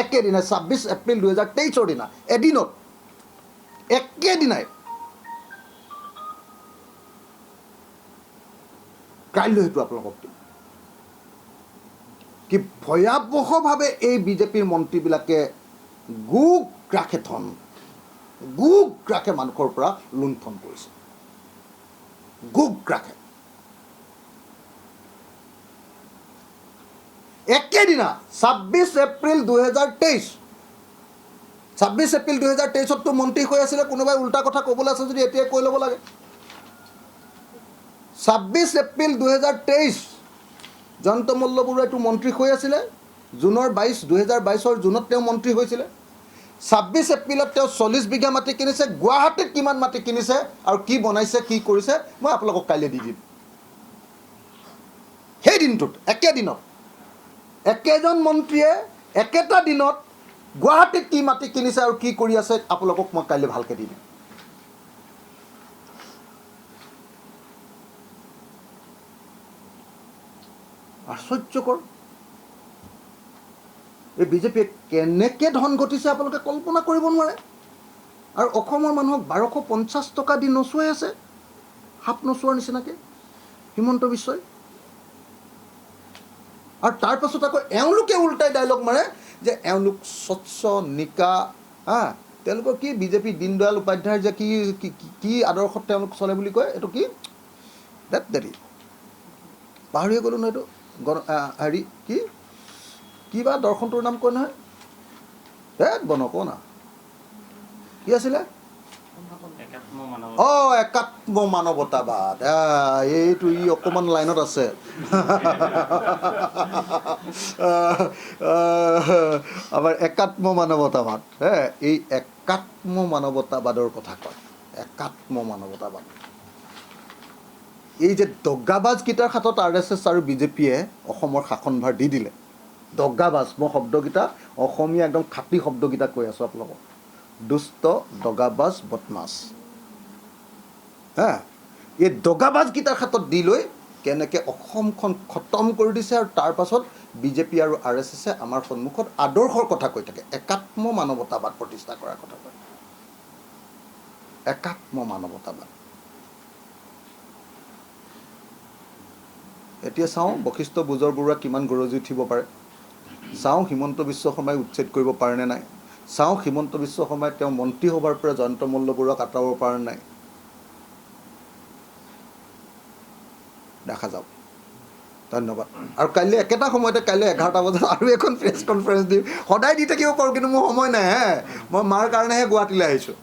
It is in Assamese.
একেদিনাই 26 এপ্ৰিল 2023 দিনা এদিনত একেদিনাই কাইলৈ সেইটো আপোনালোকক দিম কি ভয়াৱহভাৱে এই বিজেপিৰ মন্ত্ৰীবিলাকে গোগ্ৰাসে ধন গোগ্ৰাসে মানুহৰ পৰা লুণ্ঠন কৰিছে গোগ্ৰাসে একেদিনা 26 এপ্ৰিল 2023 26 এপ্ৰিল 2023 মন্ত্ৰী হৈ আছিলে কোনোবাই উল্টা কথা ক'বলৈ আছে যদি এতিয়াই কৈ ল'ব লাগে 26 এপ্ৰিল 2023 জয়ন্ত মল্ল বৰুৱাইটো মন্ত্ৰী হৈ আছিলে জুনৰ 2022 জুনত তেওঁ মন্ত্ৰী হৈছিলে 26 এপ্ৰিলত তেওঁ 40 বিঘা মাটি কিনিছে গুৱাহাটীত কিমান মাটি কিনিছে আৰু কি বনাইছে কি কৰিছে মই আপোনালোকক কাইলৈ দি দিম সেই দিনটোত একেদিনত একেজন মন্ত্ৰীয়ে একেটা দিনত গুৱাহাটীত কি মাটি কিনিছে আৰু কি কৰি আছে আপোনালোকক মই কাইলৈ ভালকৈ দি দিম আশ্চৰ্যকৰ এই বিজেপিয়ে কেনেকৈ ধন ঘটিছে আপোনালোকে কল্পনা কৰিব নোৱাৰে আৰু অসমৰ মানুহক 1250 টকা দি নচুৱাই আছে সাপ নচোৱাৰ নিচিনাকৈ হিমন্ত বিশ্বই আৰু তাৰ পাছত আকৌ এওঁলোকে উল্টাই ডাইলগ মাৰে যে এওঁলোক স্বচ্ছ নিকা তেওঁলোকৰ কি বিজেপি দীনদয়াল উপাধ্যায়ৰ যে কি আদৰ্শত তেওঁলোক চলে বুলি কয় এইটো কি দেৰি পাহৰিয়ে গ'লোঁ নহয় এইটো হেৰি কিবা দৰ্শনটোৰ নাম কয় নহয় নকওঁ না কি আছিলে একাত্ম মানৱতাবাদ এইটো ই অকণমান লাইনত আছে আমাৰ একাত্ম মানৱতাবাদ এই একাত্ম মানৱতাবাদৰ কথা কয় একাত্ম মানৱতাবাদ এই যে দগাবাজকেইটাৰ হাতত RSS আৰু বিজেপিয়ে অসমৰ শাসনভাৰ দি দিলে দগাবাজ মই শব্দকেইটা অসমীয়া একদম খাটি শব্দকেইটা কৈ আছোঁ আপোনালোকক দুষ্ট দগাবাজ বদমাছ এই দগাবাজকেইটাৰ হাতত দি লৈ কেনেকৈ অসমখন খতম কৰি দিছে আৰু তাৰ পাছত বিজেপি আৰু RSSে আমাৰ সন্মুখত আদৰ্শৰ কথা কৈ থাকে একাত্ম মানৱতাবাদ প্ৰতিষ্ঠা কৰাৰ কথা কয় একাত্ম মানৱতাবাদ এতিয়া চাওঁ বশিষ্ঠ বুজৰ বৰুৱা কিমান গৰজি উঠিব পাৰে চাওঁ হিমন্ত বিশ্ব শৰ্মাই উচ্ছেদ কৰিব পাৰেনে নাই চাওঁ হিমন্ত বিশ্ব শৰ্মাই তেওঁ মন্ত্ৰী সভাৰ পৰা জয়ন্ত মল্ল বৰুৱাক আঁতৰাব পাৰে নাই দেখা যাওক ধন্যবাদ আৰু কাইলৈ একেটা সময়তে কাইলৈ 11টা বজাত আৰু এখন প্ৰেছ কনফাৰেঞ্চ দিম সদায় দি থাকিব পাৰোঁ কিন্তু মোৰ সময় নাই মই মাৰ কাৰণেহে গুৱাহাটীলৈ আহিছোঁ